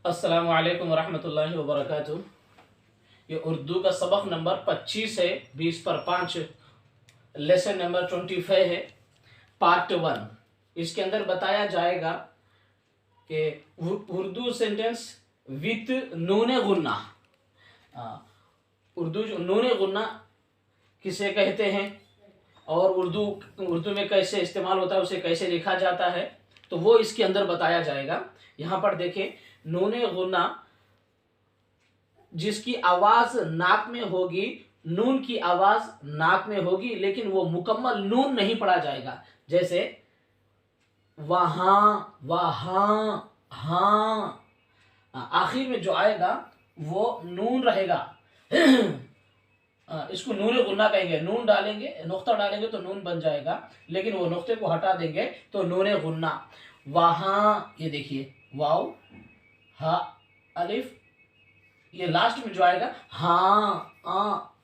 अस्सलामु अलैकुम वरहमतुल्लाहि वबरकातुह। ये उर्दू का सबक नंबर 25 है, 20 पर 5, लेसन नंबर 25 है, पार्ट 1। इसके अंदर बताया जाएगा कि उर्दू सेंटेंस विथ नून गुन्ना। उर्दू नून गुन्ना किसे कहते हैं और उर्दू में कैसे इस्तेमाल होता है, उसे कैसे लिखा जाता है, तो वो इसके अंदर बताया जाएगा। यहाँ पर देखें, नून गुन्ना जिसकी आवाज नाक में होगी, नून की आवाज नाक में होगी, लेकिन वो मुकम्मल नून नहीं पढ़ा जाएगा। जैसे वहां, वहां, हाँ, आखिर में जो आएगा वो नून रहेगा। इसको नून गुन्ना कहेंगे। नून डालेंगे, नुक्ता डालेंगे तो नून बन जाएगा, लेकिन वो नुक्ते को हटा देंगे तो नून गुन्ना। वहां, ये देखिए, वाव, हा, अलिफ, ये लास्ट में जो आएगा हाँ,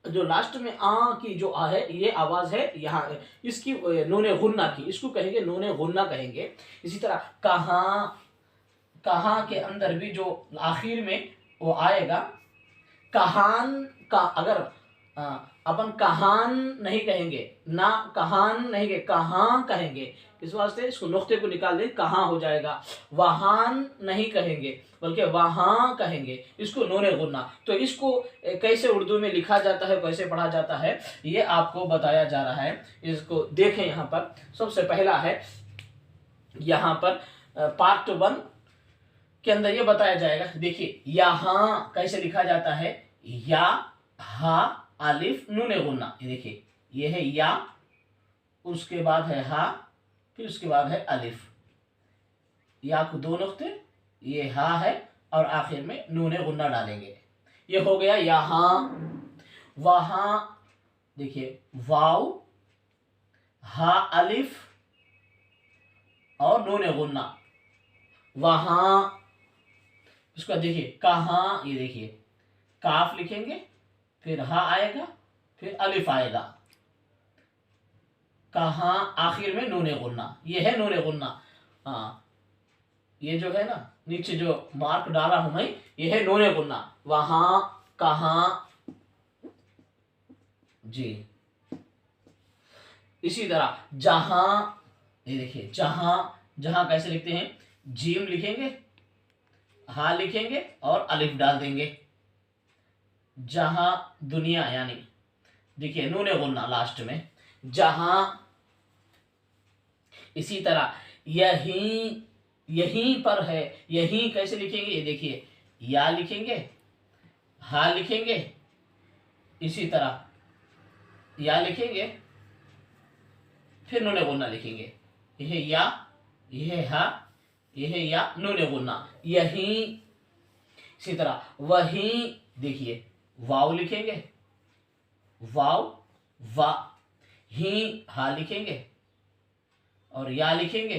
जो लास्ट में की जो है, ये आवाज है यहाँ, इसकी नून गुन्ना की, इसको कहेंगे नून गुन्ना कहेंगे। इसी तरह कहाँ, कहाँ के अंदर भी जो आखिर में वो आएगा, कहान का, अगर अपन कहान नहीं कहेंगे, ना कहान नहीं कहेंगे, कहाँ कहेंगे, इस वास्ते इसको नुक्ते को निकाल दें, कहाँ हो जाएगा। वहान नहीं कहेंगे बल्कि वहां कहेंगे, इसको नून गुन्ना। तो इसको कैसे उर्दू में लिखा जाता है, कैसे पढ़ा जाता है, ये आपको बताया जा रहा है। इसको देखें, यहाँ पर सबसे पहला है, यहाँ पर पार्ट 1 के अंदर ये बताया जाएगा। देखिए, यहाँ कैसे लिखा जाता है, या, हा, अलिफ, नून गुन्ना। ये देखिए, ये है या, उसके बाद है हा, फिर उसके बाद है अलिफ, या को 2 नुक्ते, ये हा है, और आखिर में नून गुन्ना डालेंगे। ये हो गया यहाँ। वहां, देखिए, वाव, हा, अलिफ और नून गुन्ना, वहां। उसका देखिए, कहाँ, ये देखिए, काफ लिखेंगे, फिर हा आएगा, फिर अलिफ आएगा, कहाँ, आखिर में नून गुन्ना। ये है नून गुन्ना। हाँ, ये जो है ना, नीचे जो मार्क डाला हूं मैं, ये है नून गुन्ना। वहां, कहाँ, जी। इसी तरह जहां, ये देखिए, जहां, जहां कैसे लिखते हैं, जीम लिखेंगे, हा लिखेंगे और अलिफ डाल देंगे। जहां, दुनिया, यानी देखिए नून गुन्ना लास्ट में, जहां। इसी तरह यहीं, यहीं पर है, यहीं कैसे लिखेंगे, ये देखिए, या लिखेंगे, हा लिखेंगे, इसी तरह या लिखेंगे, फिर नून गुन्ना लिखेंगे। यह है या, यह है हा, यह है या, नून गुन्ना, यहीं। इसी तरह वहीं, देखिए, वाव लिखेंगे, वाव, वा, ही, हा लिखेंगे और या लिखेंगे,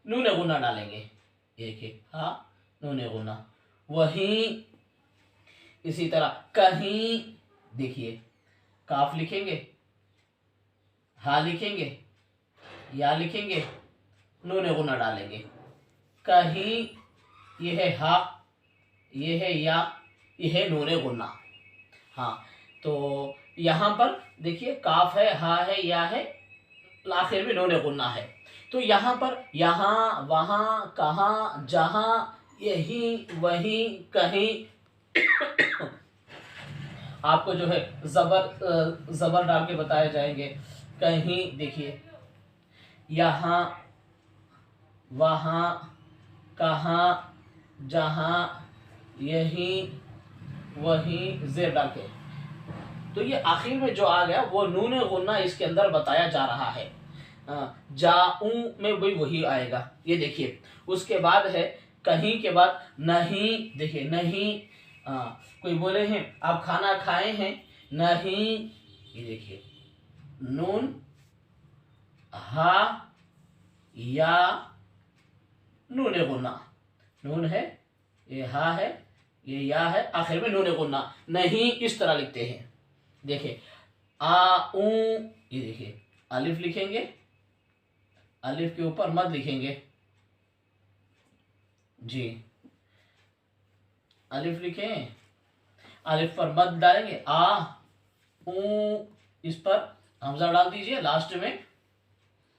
नून गुन्ना डालेंगे। देखिए, हा, नून गुन्ना, वहीं। इसी तरह कहीं, देखिए, काफ लिखेंगे, हा लिखेंगे, या लिखेंगे, नून गुन्ना डालेंगे। कहीं, यह है हा, यह है या, यह है नून गुन्ना। हाँ, तो यहाँ पर देखिए, काफ है, हा है, या है, आखिर में नून गुन्ना है। तो यहाँ पर यहाँ, वहाँ, कहाँ, जहाँ, यहीं, वहीं, कहीं, आपको जो है जबर डाल के बताए जाएंगे। कहीं, देखिए, यहाँ, वहाँ, कहाँ, जहाँ, यहीं, वहीं, जेर डाल के। तो ये आखिर में जो आ गया वो नून गुन्ना इसके अंदर बताया जा रहा है। जाऊं में भी वही आएगा। ये देखिए, उसके बाद है, कहीं के बाद नहीं, देखिए, नहीं, कोई बोले हैं आप खाना खाए हैं, नहीं, ये देखिए, नून, हा, या, नून गुन्ना, नून है, ये हा है, ये या है, आखिर में नून गुन्ना। नहीं, इस तरह लिखते हैं। देखिए, ये देखिए, अलिफ लिखेंगे, अलिफ के ऊपर मद लिखेंगे, जी। अलिफ लिखें, अलिफ पर मद डालेंगे आ ऊ, इस पर हमजा डाल दीजिए, लास्ट में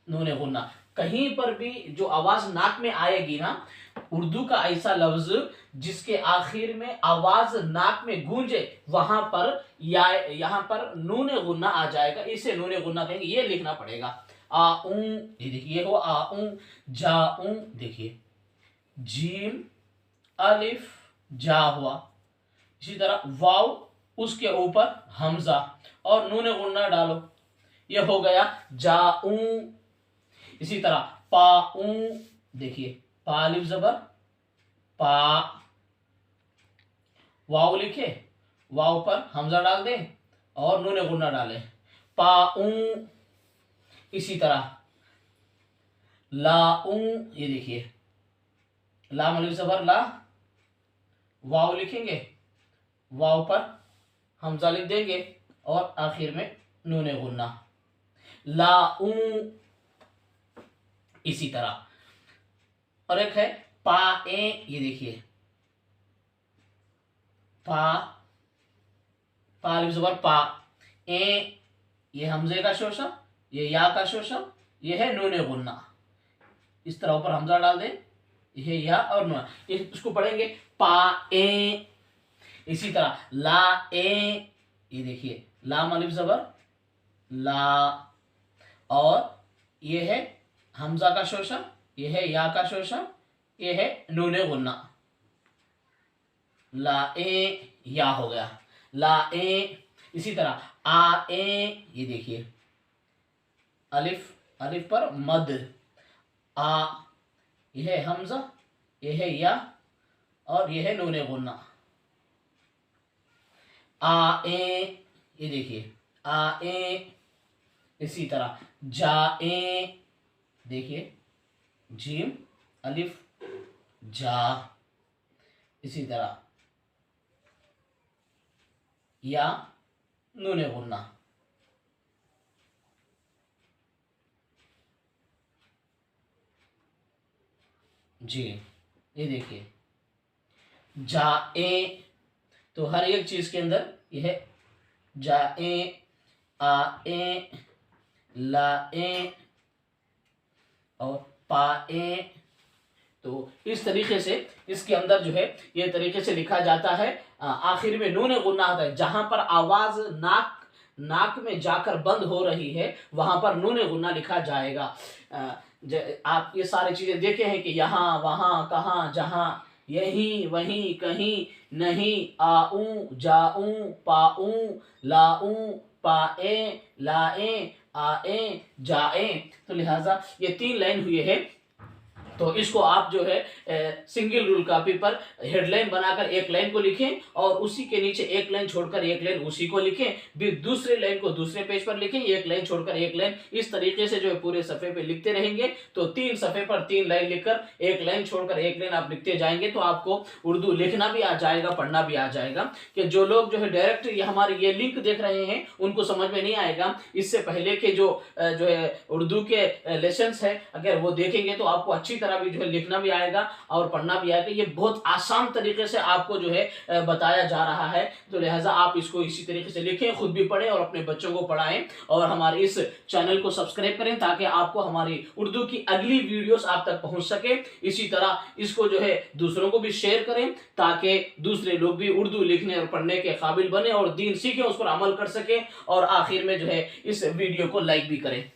नून गुन्ना। कहीं पर भी जो आवाज नाक में आएगी ना, उर्दू का ऐसा लफ्ज जिसके आखिर में आवाज नाक में गूंजे, वहां पर या यहाँ पर नून गुन्ना आ जाएगा, इसे नून गुन्ना कहेंगे। ये लिखना पड़ेगा आऊं, ये देखिए हो आऊं, जाऊं, देखिए जीम अलिफ जा हुआ। इसी तरह वाव, उसके ऊपर हमजा और नून गुन्ना डालो, ये हो गया जाऊं। इसी तरह पाऊं, देखिए पा अलिफ जबर पा, वाव लिखे, वाव पर हमजा डाल दें और नून गुन्ना डालें, पाऊं। इसी तरह लाऊं, ये देखिए लाम अलिफ जबर ला, वाव लिखेंगे, वाव पर हमजा लिख देंगे और आखिर में नून गुन्ना, लाऊं। इसी तरह और एक है पाए, ये देखिए पा, पा अलिफ जबर पा, ए, ये हमजे का शोशा, ये या का शोशा, ये है नून गुन्ना। इस तरह ऊपर हमजा डाल दें, ये या और नून, इसको पढ़ेंगे पा ए। इसी तरह ला ए, ये देखिए लाम अलिफ जबर ला, और ये है हमजा का शोशा, ये है या का शोशा, ये है नून गुन्ना, ला ए, या हो गया ला ए। इसी तरह आ ए, ये देखिए अलिफ, अलिफ पर मद आ, यह है हमजा, यह है या और यह है नून गुन्ना, आ ए, ये देखिए आ ए। इसी तरह जा ए, देखिए जीम अलिफ जा। इसी तरह या नून गुन्ना, जी ये देखिए जाए, तो हर एक चीज के अंदर यह जाए, आए, लाए और पाए। तो इस तरीके से इसके अंदर जो है ये तरीके से लिखा जाता है। आखिर में नून गुन्ना आता है, जहां पर आवाज नाक में जाकर बंद हो रही है वहां पर नून गुन्ना लिखा जाएगा। आप ये सारी चीजें देखे हैं कि यहाँ वहां कहाँ जहां, यहीं वहीं कहीं नहीं, आऊं जाऊं पाऊं लाऊं पाए लाए आए जाए। तो लिहाजा ये 3 लाइन हुई है। तो इसको आप जो है सिंगल रूल कॉपी पर हेडलाइन बनाकर एक लाइन को लिखें और उसी के नीचे एक लाइन छोड़कर एक लाइन उसी को लिखें, फिर दूसरे लाइन को दूसरे पेज पर लिखें, एक लाइन छोड़कर एक लाइन, इस तरीके से जो है पूरे सफ़े पे लिखते रहेंगे। तो 3 सफ़े पर 3 लाइन लिखकर एक लाइन छोड़कर एक लाइन आप लिखते जाएंगे तो आपको उर्दू लिखना भी आ जाएगा, पढ़ना भी आ जाएगा। कि जो लोग जो है डायरेक्ट हमारे ये लिंक देख रहे हैं उनको समझ में नहीं आएगा। इससे पहले के जो है उर्दू के लेसन्स है, अगर वो देखेंगे तो आपको अच्छी तरह भी जो है लिखना भी आएगा और पढ़ना भी आएगा। ये बहुत आसान तरीके से आपको जो है बताया जा रहा है। तो लिहाजा आप इसको इसी तरीके से लिखें, खुद भी पढ़ें और अपने बच्चों को पढ़ाएं और हमारे इस चैनल को सब्सक्राइब करें ताकि आपको हमारी उर्दू की अगली वीडियोस आप तक पहुंच सके। इसी तरह इसको जो है दूसरों को भी शेयर करें ताकि दूसरे लोग भी उर्दू लिखने और पढ़ने के काबिल बने और दीन सीखें, उस पर अमल कर सके और आखिर में जो है इस वीडियो को लाइक भी करें।